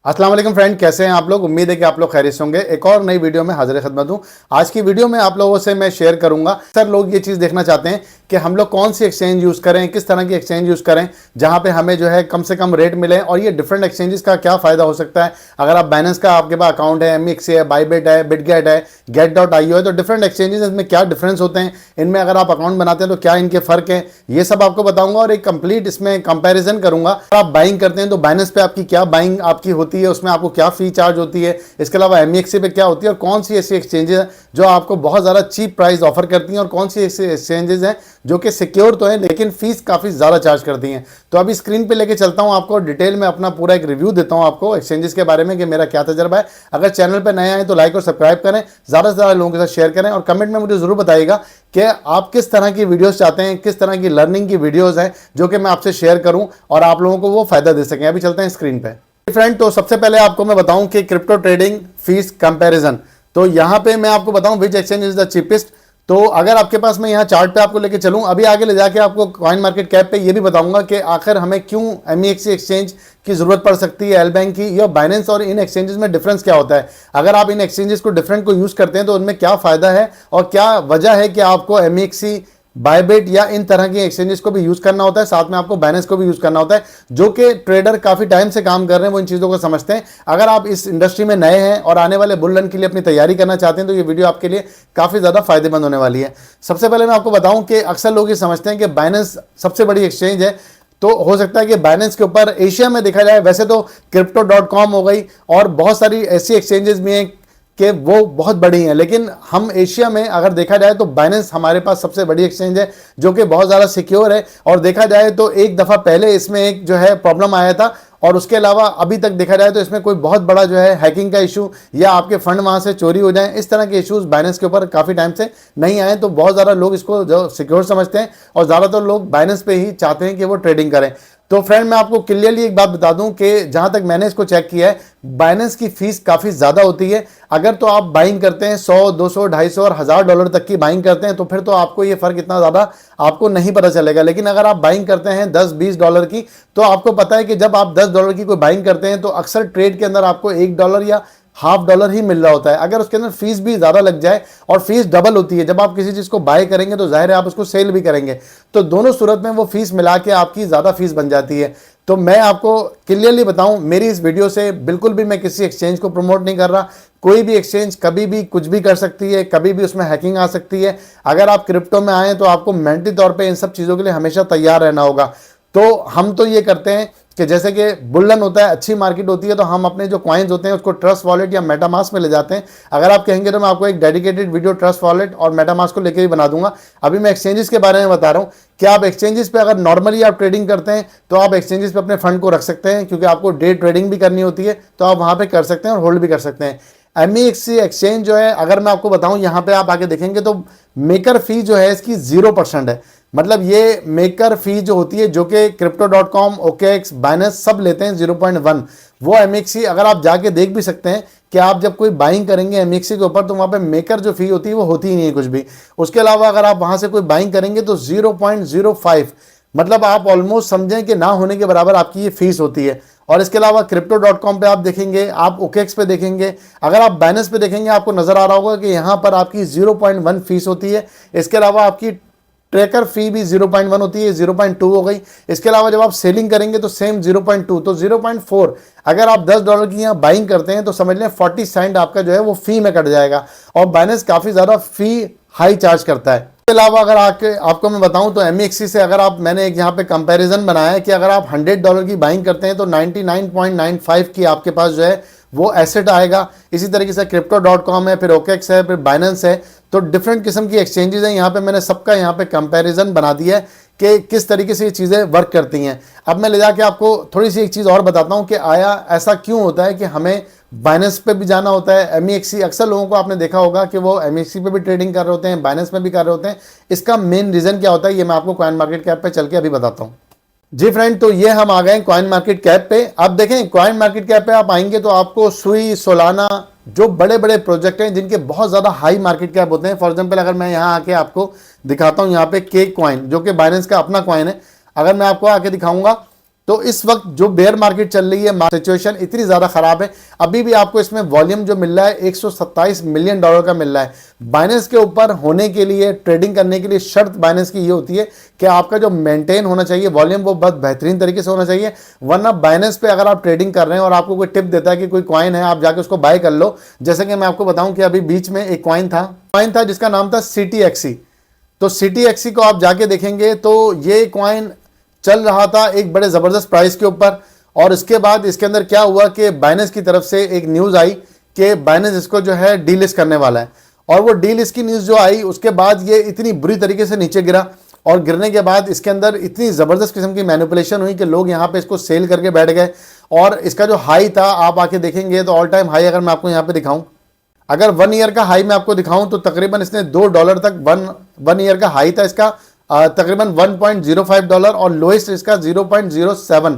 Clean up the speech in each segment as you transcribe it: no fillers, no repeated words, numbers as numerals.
अस्सलाम वालेकुम फ्रेंड, कैसे हैं आप लोग। उम्मीद है कि आप लोग खैरियत होंगे। एक और नई वीडियो में हाजिर खिदमत हूं। आज की वीडियो में आप लोगों से मैं शेयर करूंगा, अक्सर लोग ये चीज़ देखना चाहते हैं कि हम लोग कौन सी एक्सचेंज यूज़ करें, किस तरह की एक्सचेंज यूज़ करें जहां पे हमें जो है कम से कम रेट मिले, और ये डिफरेंट एक्सचेंजेस का क्या फ़ायदा हो सकता है। अगर आप बाइनेंस का आपके पास अकाउंट है, MX है, बाईबिट है, बिटगेट है, Get.io है, तो डिफरेंट एक्सचेंजेस इसमें क्या डिफरेंस होते हैं, इनमें अगर आप अकाउंट बनाते हैं तो क्या इनके फ़र्क है, ये सब आपको बताऊंगा और एक कंप्लीट इसमें कंपैरिजन करूंगा। अगर आप बाइंग करते हैं तो बाइनेंस पे आपकी क्या बाइंग आपकी होती है, उसमें आपको क्या फी चार्ज होती है, इसके अलावा MX पे क्या होती है, और कौन सी ऐसी एक्सचेंजेस हैं जो आपको बहुत ज़्यादा चीप प्राइस ऑफर करती हैं, और कौन सी ऐसी एक्सचेंजेस हैं जो कि सिक्योर तो है लेकिन फीस काफ़ी ज़्यादा चार्ज करती हैं। तो अभी स्क्रीन पे लेके चलता हूं आपको, डिटेल में अपना पूरा एक रिव्यू देता हूं आपको एक्सचेंजेस के बारे में कि मेरा क्या तजर्बा है। अगर चैनल पर नए आए तो लाइक और सब्सक्राइब करें, ज़्यादा से ज़्यादा लोगों के साथ शेयर करें, और कमेंट में मुझे ज़रूर बताइएगा कि आप किस तरह की वीडियोस चाहते हैं, किस तरह की लर्निंग की वीडियोस हैं जो कि मैं आपसे शेयर करूं और आप लोगों को वो फायदा दे सकें। अभी चलते हैं स्क्रीन पे फ्रेंड। तो सबसे पहले आपको मैं बताऊं कि क्रिप्टो ट्रेडिंग फीस कंपैरिजन। तो यहां पे मैं आपको बताऊं विच एक्सचेंज इज द चीपेस्ट। तो अगर आपके पास मैं यहाँ चार्ट पे आपको लेके चलूं, अभी आगे ले जाके आपको कॉइन मार्केट कैप पे ये भी बताऊंगा कि आखिर हमें क्यों MEX एक्सचेंज की जरूरत पड़ सकती है, एल बैंक की या बाइनेंस, और इन एक्सचेंजेस में डिफरेंस क्या होता है। अगर आप इन एक्सचेंजेस को डिफरेंट को यूज करते हैं तो उनमें क्या फायदा है और क्या वजह है कि आपको MEX, बायबिट या इन तरह की एक्सचेंजेस को भी यूज करना होता है, साथ में आपको बाइनेंस को भी यूज करना होता है। जो कि ट्रेडर काफी टाइम से काम कर रहे हैं वो इन चीजों को समझते हैं। अगर आप इस इंडस्ट्री में नए हैं और आने वाले बुल रन के लिए अपनी तैयारी करना चाहते हैं तो ये वीडियो आपके लिए काफी ज्यादा फायदेमंद होने वाली है। सबसे पहले मैं आपको बताऊं कि अक्सर लोग ये समझते हैं कि बाइनेंस सबसे बड़ी एक्सचेंज है, तो हो सकता है कि बाइनेंस के ऊपर एशिया में देखा जाए, वैसे तो Crypto.com हो गई और बहुत सारी ऐसी एक्सचेंजेस भी हैं कि वो बहुत बड़ी हैं, लेकिन हम एशिया में अगर देखा जाए तो बाइनेंस हमारे पास सबसे बड़ी एक्सचेंज है जो कि बहुत ज़्यादा सिक्योर है। और देखा जाए तो एक दफ़ा पहले इसमें एक जो है प्रॉब्लम आया था, और उसके अलावा अभी तक देखा जाए तो इसमें कोई बहुत बड़ा जो है हैकिंग का इशू या आपके फंड वहाँ से चोरी हो जाए, इस तरह के इश्यूज बाइनेंस के ऊपर काफ़ी टाइम से नहीं आए। तो बहुत ज़्यादा लोग इसको जो सिक्योर समझते हैं और ज़्यादातर लोग बाइनेंस पे ही चाहते हैं कि वो ट्रेडिंग करें। तो फ्रेंड मैं आपको क्लियरली एक बात बता दूं कि जहां तक मैंने इसको चेक किया है, बाइनेंस की फीस काफ़ी ज़्यादा होती है। अगर तो आप बाइंग करते हैं 100, 200, 250 और $1000 तक की बाइंग करते हैं तो फिर तो आपको ये फ़र्क इतना ज़्यादा आपको नहीं पता चलेगा। लेकिन अगर आप बाइंग करते हैं $10-20 की, तो आपको पता है कि जब आप $10 की कोई बाइंग करते हैं तो अक्सर ट्रेड के अंदर आपको $1 या $0.5 ही मिल रहा होता है। अगर उसके अंदर फीस भी ज़्यादा लग जाए, और फीस डबल होती है, जब आप किसी चीज़ को बाय करेंगे तो जाहिर है आप उसको सेल भी करेंगे, तो दोनों सूरत में वो फीस मिला के आपकी ज़्यादा फीस बन जाती है। तो मैं आपको क्लियरली बताऊं, मेरी इस वीडियो से बिल्कुल भी मैं किसी एक्सचेंज को प्रमोट नहीं कर रहा। कोई भी एक्सचेंज कभी भी कुछ भी कर सकती है, कभी भी उसमें हैकिंग आ सकती है। अगर आप क्रिप्टो में आए तो आपको मेंटली तौर पे इन सब चीज़ों के लिए हमेशा तैयार रहना होगा। तो हम तो ये करते हैं कि जैसे कि बुलन होता है, अच्छी मार्केट होती है, तो हम अपने जो कॉइन्स होते हैं उसको ट्रस्ट वॉलेट या मेटामास्क में ले जाते हैं। अगर आप कहेंगे तो मैं आपको एक डेडिकेटेड वीडियो ट्रस्ट वॉलेट और मेटामास्क को लेकर भी बना दूंगा। अभी मैं एक्सचेंजेस के बारे में बता रहा हूँ कि आप एक्सचेंजेस पे अगर नॉर्मली आप ट्रेडिंग करते हैं तो आप एक्सचेंजेस पे अपने फंड को रख सकते हैं, क्योंकि आपको डे ट्रेडिंग भी करनी होती है, तो आप वहाँ पर कर सकते हैं और होल्ड भी कर सकते हैं। MEX एक्सचेंज जो है, अगर मैं आपको बताऊं, यहाँ पे आप आके देखेंगे तो मेकर फी जो है इसकी 0% है। मतलब ये मेकर फी जो होती है, जो कि Crypto.com, OKX, बाइनेंस सब लेते हैं 0.1, वो MEX अगर आप जाके देख भी सकते हैं कि आप जब कोई बाइंग करेंगे MEX के ऊपर तो वहाँ पे मेकर जो फी होती है वो होती ही नहीं है कुछ भी। उसके अलावा अगर आप वहाँ से कोई बाइंग करेंगे तो 0.05, मतलब आप ऑलमोस्ट समझें कि ना होने के बराबर आपकी ये फीस होती है। और इसके अलावा Crypto.com पे आप देखेंगे, आप OKX पे देखेंगे, अगर आप बाइनेंस पे देखेंगे आपको नज़र आ रहा होगा कि यहाँ पर आपकी 0.1 फीस होती है। इसके अलावा आपकी ट्रैकर फी भी 0.1 होती है, 0.2 हो गई। इसके अलावा जब आप सेलिंग करेंगे तो सेम 0.2, तो 0.4। अगर आप $10 की यहाँ बाइंग करते हैं तो समझ लें 40 सेंट आपका जो है वो फी में कट जाएगा, और बाइनेंस काफ़ी ज़्यादा फी हाई चार्ज करता है। इसके अलावा अगर आपको मैं बताऊं तो MEX से अगर आप, मैंने एक यहाँ पे कंपैरिजन बनाया है कि अगर आप $100 की बाइंग करते हैं तो 99.95 की आपके पास जो है वो एसेट आएगा। इसी तरीके से Crypto.com है, फिर OKX है, फिर बाइनेंस है। तो डिफरेंट किस्म की एक्सचेंजेस हैं, यहाँ पे मैंने सबका यहाँ पे कंपैरिजन बना दिया है कि किस तरीके से ये चीज़ें वर्क करती हैं। अब मैं ले जाके आपको थोड़ी सी एक चीज़ और बताता हूँ कि आया ऐसा क्यों होता है कि हमें बाइनेंस पे भी जाना होता है। MEX अक्सर लोगों को आपने देखा होगा कि वो MEX पे भी ट्रेडिंग कर रहे होते हैं, बाइनेंस में भी कर रहे होते हैं। इसका मेन रीज़न क्या होता है ये मैं आपको कॉइन मार्केट कैप पे चल के अभी बताता हूँ। जी फ्रेंड, तो ये हम आ गए कॉइन मार्केट कैप पे। अब देखें, कॉइन मार्केट कैप पे आप आएंगे तो आपको सुई, सोलाना, जो बड़े बड़े प्रोजेक्ट हैं जिनके बहुत ज़्यादा हाई मार्केट कैप होते हैं। फॉर एग्जांपल अगर मैं यहाँ आके आपको दिखाता हूँ, यहाँ पे केक कॉइन जो कि बाइनेंस का अपना कॉइन है, अगर मैं आपको आके दिखाऊंगा तो इस वक्त जो बेयर मार्केट चल रही है, सिचुएशन इतनी ज़्यादा ख़राब है, अभी भी आपको इसमें वॉल्यूम जो मिल रहा है $127 मिलियन का मिल रहा है। बाइनेंस के ऊपर होने के लिए, ट्रेडिंग करने के लिए शर्त बाइनेंस की ये होती है कि आपका जो मेंटेन होना चाहिए वॉल्यूम वो बहुत बेहतरीन तरीके से होना चाहिए, वरना बाइनेंस पे अगर आप ट्रेडिंग कर रहे हैं और आपको कोई टिप देता है कि कोई कॉइन है आप जाके उसको बाय कर लो, जैसे कि मैं आपको बताऊं कि अभी बीच में एक कॉइन था जिसका नाम था CTXE। तो CTXE को आप जाके देखेंगे तो ये कॉइन चल रहा था एक बड़े ज़बरदस्त प्राइस के ऊपर, और इसके बाद इसके अंदर क्या हुआ कि बाइनेंस की तरफ से एक न्यूज़ आई कि बाइनेंस इसको जो है डीलिस्ट करने वाला है, और वो डीलिस्ट की न्यूज़ जो आई उसके बाद ये इतनी बुरी तरीके से नीचे गिरा, और गिरने के बाद इसके अंदर इतनी ज़बरदस्त किस्म की मैनिपुलेशन हुई कि लोग यहाँ पे इसको सेल करके बैठ गए। और इसका जो हाई था आप आके देखेंगे तो ऑल टाइम हाई अगर मैं आपको यहाँ पे दिखाऊं, अगर 1 ईयर का हाई मैं आपको दिखाऊं तो तकरीबन इसने $2 तक 1 ईयर का हाई था इसका तकरीबन $1.05 और लोएस्ट इसका 0.07।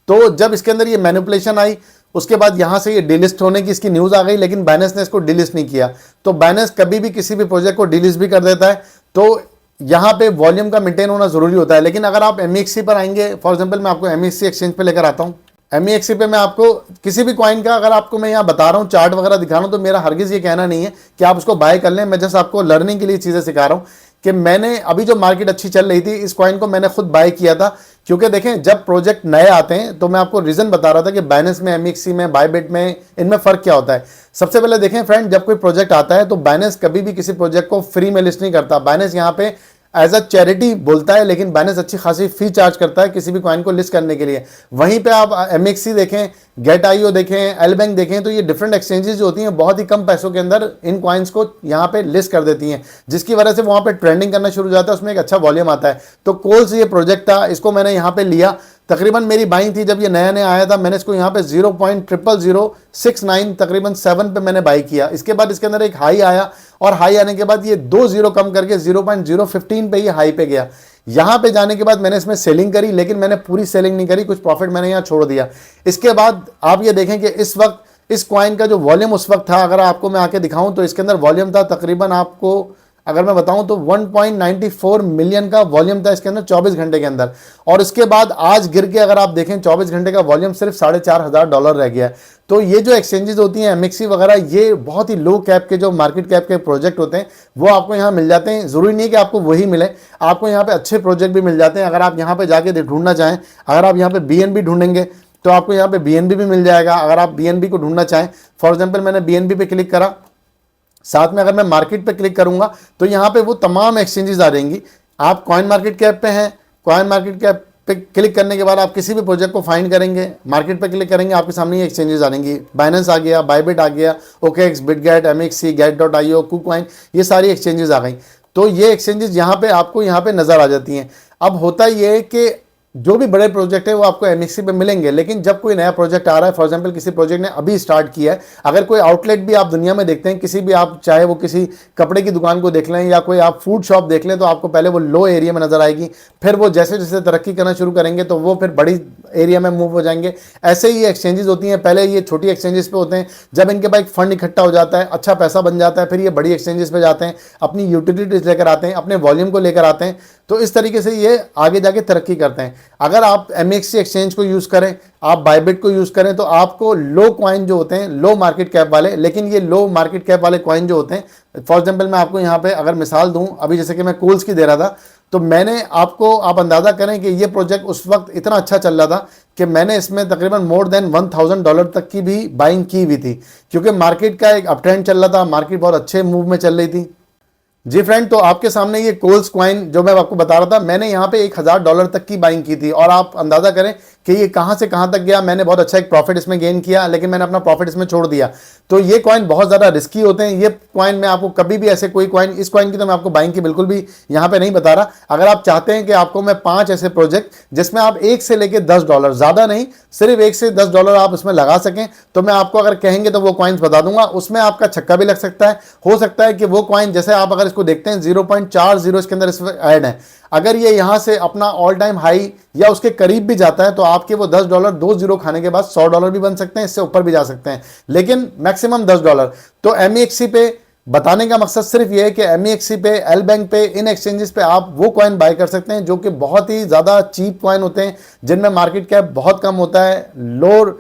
तो जब इसके अंदर ये मैनिपुलेशन आई उसके बाद यहाँ से ये डिलिस्ट होने की इसकी न्यूज़ आ गई, लेकिन बाइनेंस ने इसको डिलिस्ट नहीं किया। तो बाइनेंस कभी भी किसी भी प्रोजेक्ट को डिलिस्ट भी कर देता है, तो यहाँ पे वॉल्यूम का मेंटेन होना ज़रूरी होता है। लेकिन अगर आप MEXC पर आएंगे, फॉर एग्जांपल मैं आपको MEXC एक्सचेंज पे लेकर आता हूँ, MEXC पे मैं आपको किसी भी कॉइन का अगर आपको मैं यहाँ बता रहा हूँ, चार्ट वगैरह दिखा रहा हूँ, तो मेरा हरगिज़ ये कहना नहीं है कि आप उसको बाय कर लें। मैं जस्ट आपको लर्निंग के लिए चीज़ें सिखा रहा हूँ कि मैंने अभी जो मार्केट अच्छी चल रही थी इस कॉइन को मैंने खुद बाय किया था, क्योंकि देखें जब प्रोजेक्ट नए आते हैं तो मैं आपको रीज़न बता रहा था कि बाइनेंस में, MEXC में, बायबिट में, इनमें फ़र्क क्या होता है। सबसे पहले देखें फ्रेंड, जब कोई प्रोजेक्ट आता है तो बाइनेंस कभी भी किसी प्रोजेक्ट को फ्री में लिस्ट नहीं करता। बाइनेंस यहाँ पे एज अ चैरिटी बोलता है, लेकिन बाइनेंस अच्छी खासी फी चार्ज करता है किसी भी कॉइन को लिस्ट करने के लिए। वहीं पे आप MEXC देखें, GetIO देखें, एलबैंक देखें, तो ये डिफरेंट एक्सचेंजेस जो होती हैं बहुत ही कम पैसों के अंदर इन कॉइन्स को यहाँ पे लिस्ट कर देती हैं, जिसकी वजह से वहाँ पे ट्रेंडिंग करना शुरू हो जाता है, उसमें एक अच्छा वॉल्यूम आता है। तो कोल्स ये प्रोजेक्ट था, इसको मैंने यहाँ पे लिया, तकरीबन मेरी बाइंग थी जब ये नया नया आया था, मैंने इसको यहाँ पे 0.00069 तकरीबन 7 पे मैंने बाई किया। इसके बाद इसके अंदर एक हाई आया, और हाई आने के बाद ये 2 जीरो कम करके 0.015 पे ये हाई पे गया। यहाँ पे जाने के बाद मैंने इसमें सेलिंग करी, लेकिन मैंने पूरी सेलिंग नहीं करी, कुछ प्रॉफिट मैंने यहाँ छोड़ दिया। इसके बाद आप ये देखें कि इस वक्त इस कॉइन का जो वॉल्यूम उस वक्त था, अगर आपको मैं आके दिखाऊं तो इसके अंदर वॉल्यूम था तकरीबन, आपको अगर मैं बताऊं तो 1.94 मिलियन का वॉल्यूम था इसके अंदर 24 घंटे के अंदर। और इसके बाद आज गिर के अगर आप देखें 24 घंटे का वॉल्यूम सिर्फ $4,500 रह गया है। तो ये जो एक्सचेंजेस होती हैं MEXC वगैरह, ये बहुत ही लो कैप के जो मार्केट कैप के प्रोजेक्ट होते हैं वो आपको यहाँ मिल जाते हैं। ज़रूरी नहीं है कि आपको वही मिले, आपको यहाँ पे अच्छे प्रोजेक्ट भी मिल जाते हैं। अगर आप यहाँ पे जाके ढूंढना चाहें, अगर आप यहाँ पे BNB ढूंढेंगे तो आपको यहाँ पे BNB भी मिल जाएगा। अगर आप BNB को ढूंढना चाहें, फॉर एग्जाम्पल मैंने BNB पे क्लिक करा, साथ में अगर मैं मार्केट पे क्लिक करूंगा तो यहाँ पे वो तमाम एक्सचेंजेस आ जाएंगी। आप कॉइन मार्केट कैप पे हैं, कॉइन मार्केट कैप पे क्लिक करने के बाद आप किसी भी प्रोजेक्ट को फाइंड करेंगे, मार्केट पे क्लिक करेंगे, आपके सामने ये एक्सचेंजेस आ जाएंगी। बाइनेंस आ गया, बायबिट आ गया, OKX, Bitget, MEXC, get.io, KuCoin, ये सारी एक्सचेंजेस आ गई। तो ये एक्सचेंजेस यहाँ पे आपको यहाँ पे नज़र आ जाती हैं। अब होता ये है कि जो भी बड़े प्रोजेक्ट है वो आपको MEXC पे मिलेंगे, लेकिन जब कोई नया प्रोजेक्ट आ रहा है, फॉर एग्जांपल किसी प्रोजेक्ट ने अभी स्टार्ट किया है, अगर कोई आउटलेट भी आप दुनिया में देखते हैं किसी भी, आप चाहे वो किसी कपड़े की दुकान को देख लें या कोई आप फूड शॉप देख लें, तो आपको पहले वो लो एरिया में नजर आएगी, फिर वो जैसे जैसे तरक्की करना शुरू करेंगे तो वो फिर बड़ी एरिया में मूव हो जाएंगे। ऐसे ही एक्सचेंजेस होती हैं, पहले ये छोटी एक्सचेंजेस पे होते हैं, जब इनके पास फंड इकट्ठा हो जाता है, अच्छा पैसा बन जाता है, फिर ये बड़ी एक्सचेंजेस पे जाते हैं, अपनी यूटिलिटीज लेकर आते हैं, अपने वॉल्यूम को लेकर आते हैं। तो इस तरीके से ये आगे जाके तरक्की करते हैं। अगर आप MEXC एक्सचेंज को यूज़ करें, आप बायबिट को यूज़ करें, तो आपको लो कॉइन जो होते हैं, लो मार्केट कैप वाले, लेकिन ये लो मार्केट कैप वाले कॉइन जो होते हैं, फॉर एग्जांपल मैं आपको यहाँ पे अगर मिसाल दूं, अभी जैसे कि मैं कोल्स की दे रहा था, तो मैंने आपको, आप अंदाज़ा करें कि ये प्रोजेक्ट उस वक्त इतना अच्छा चल रहा था कि मैंने इसमें तकरीबन मोर देन $1,000 तक की भी बाइंग की हुई थी, क्योंकि मार्केट का एक अप ट्रेंड चल रहा था, मार्केट बहुत अच्छे मूव में चल रही थी। जी फ्रेंड, तो आपके सामने ये कोल्स कॉइन जो मैं आपको बता रहा था, मैंने यहाँ पे $1,000 तक की बाइंग की थी, और आप अंदाज़ा करें कि ये कहाँ से कहाँ तक गया। मैंने बहुत अच्छा एक प्रॉफिट इसमें गेन किया, लेकिन मैंने अपना प्रॉफिट इसमें छोड़ दिया। तो ये कॉइन बहुत ज़्यादा रिस्की होते हैं। ये कॉइन में आपको कभी भी ऐसे कोई कॉइन, इस कॉइन की तो मैं आपको बाइंग की बिल्कुल भी यहाँ पे नहीं बता रहा। अगर आप चाहते हैं कि आपको मैं 5 ऐसे प्रोजेक्ट जिसमें आप 1 से लेकर $10, ज़्यादा नहीं, सिर्फ 1 से $10 आप उसमें लगा सकें, तो मैं आपको अगर कहेंगे तो वो कॉइन्स बता दूंगा। उसमें आपका छक्का भी लग सकता है। हो सकता है कि वो कॉइन, जैसे आप अगर इसको देखते हैं 0.40 इसके अंदर इसमें ऐड है, अगर ये यहाँ से अपना ऑल टाइम हाई या उसके करीब भी जाता है तो आपके वो $10 2 जीरो खाने के बाद $100 भी बन सकते हैं, इससे ऊपर भी जा सकते हैं, लेकिन मैक्सिमम $10। तो MEXC पे बताने का मकसद सिर्फ ये है कि MEXC पे, एल बैंक पे, इन एक्सचेंजेस पे आप वो कॉइन बाय कर सकते हैं जो कि बहुत ही ज़्यादा चीप कॉइन होते हैं, जिनमें मार्केट कैप बहुत कम होता है, लोअर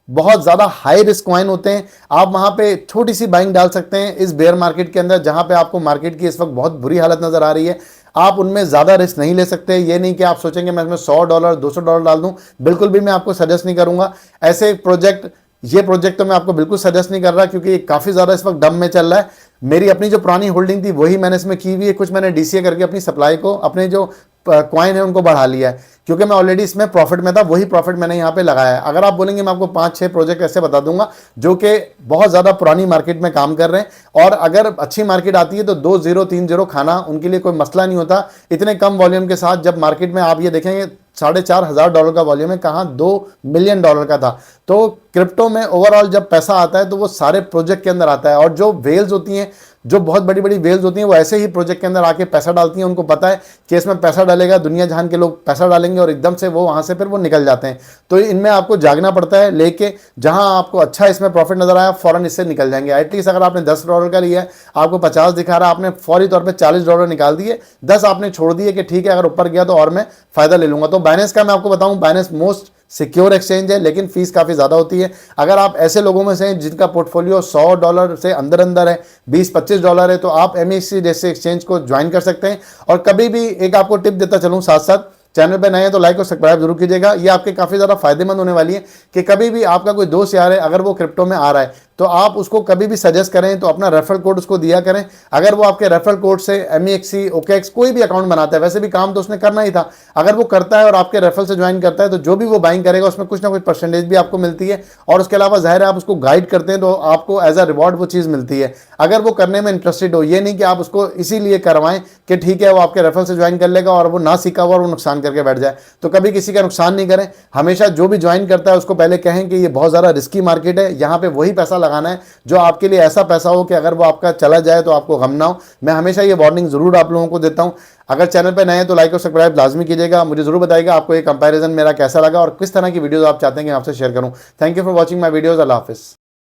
बहुत ज़्यादा हाई रिस्क कॉइन होते हैं। आप वहां पे छोटी सी बाइंग डाल सकते हैं इस बेयर मार्केट के अंदर, जहां पे आपको मार्केट की इस वक्त बहुत बुरी हालत नजर आ रही है। आप उनमें ज़्यादा रिस्क नहीं ले सकते। ये नहीं कि आप सोचेंगे मैं इसमें $100 $200 डाल दूं, बिल्कुल भी मैं आपको सजेस्ट नहीं करूंगा ऐसे प्रोजेक्ट। ये प्रोजेक्ट तो मैं आपको बिल्कुल सजेस्ट नहीं कर रहा, क्योंकि काफ़ी ज़्यादा इस वक्त डम में चल रहा है। मेरी अपनी जो पुरानी होल्डिंग थी वही मैंने इसमें की हुई है, कुछ मैंने DCA करके अपनी सप्लाई को, अपने जो कॉइन है उनको बढ़ा लिया है, क्योंकि मैं ऑलरेडी इसमें प्रॉफिट में था, वही प्रॉफिट मैंने यहाँ पे लगाया है। अगर आप बोलेंगे मैं आपको 5-6 प्रोजेक्ट ऐसे बता दूंगा जो कि बहुत ज़्यादा पुरानी मार्केट में काम कर रहे हैं, और अगर अच्छी मार्केट आती है तो 2-0 3-0 खाना उनके लिए कोई मसला नहीं होता इतने कम वॉल्यूम के साथ। जब मार्केट में आप ये देखेंगे $4,500 का वॉल्यूम है, कहाँ $2 मिलियन का था। तो क्रिप्टो में ओवरऑल जब पैसा आता है तो वो सारे प्रोजेक्ट के अंदर आता है, और जो वेल्स होती हैं, जो बहुत बड़ी बड़ी वेल्स होती हैं, वो ऐसे ही प्रोजेक्ट के अंदर आके पैसा डालती हैं। उनको पता है कि इसमें पैसा डालेगा, दुनिया जहान के लोग पैसा डालेंगे, और एकदम से वो वहां से फिर वो निकल जाते हैं। तो इनमें आपको जागना पड़ता है, लेके जहां आपको अच्छा इसमें प्रॉफिट नजर आया फौरन इससे निकल जाएंगे। एटलीस्ट अगर आपने $10 का लिया है, आपको 50 दिखा रहा है, आपने फौरी तौर पर $40 निकाल दिए, 10 आपने छोड़ दिए कि ठीक है अगर ऊपर गया तो और मैं फायदा ले लूंगा। तो बाइनेंस का मैं आपको बताऊं, बाइनेंस मोस्ट सिक्योर एक्सचेंज है, लेकिन फीस काफ़ी ज़्यादा होती है। अगर आप ऐसे लोगों में से हैं जिनका पोर्टफोलियो $100 से अंदर अंदर है, $20-25 है, तो आप MEXC जैसे एक्सचेंज को ज्वाइन कर सकते हैं। और कभी भी एक आपको टिप देता चलूँ साथ साथ, चैनल पे नए हैं तो लाइक और सब्सक्राइब जरूर कीजिएगा। ये आपके काफ़ी ज़्यादा फायदेमंद होने वाली है कि कभी भी आपका कोई दोस्त यार है, अगर वो क्रिप्टो में आ रहा है, तो आप उसको कभी भी सजेस्ट करें तो अपना रेफरल कोड उसको दिया करें। अगर वो आपके रेफरल कोड से MEXC, OKX कोई भी अकाउंट बनाता है, वैसे भी काम तो उसने करना ही था, अगर वो करता है और आपके रेफरल से ज्वाइन करता है, तो जो भी वो बाइंग करेगा उसमें कुछ ना कुछ परसेंटेज भी आपको मिलती है। और उसके अलावा जाहिर है आप उसको गाइड करते हैं तो आपको एज अ रिवॉर्ड वो चीज़ मिलती है, अगर वो करने में इंटरेस्टेड हो। ये नहीं कि आप उसको इसीलिए करवाएं कि ठीक है वो आपके रेफरल से ज्वाइन कर लेगा और वो ना सीखा हुआ और वो नुकसान करके बैठ जाए। तो कभी किसी का नुकसान नहीं करें। हमेशा जो भी ज्वाइन करता है उसको पहले कहें कि ये बहुत ज़्यादा रिस्की मार्केट है, यहाँ पे वही पैसा लगाना है जो आपके लिए ऐसा पैसा हो कि अगर वो आपका चला जाए तो आपको गम ना हो। मैं हमेशा ये वार्निंग जरूर आप लोगों को देता हूँ। अगर चैनल पे नए हैं तो लाइक और सब्सक्राइब लाजमी कीजिएगा। मुझे जरूर बताइएगा आपको ये कंपैरिजन मेरा कैसा लगा और किस तरह की वीडियोस आप चाहते हैं कि मैं आपसे शेयर करूँ। Thank you for watching my videos. अल्लाह हाफिज़।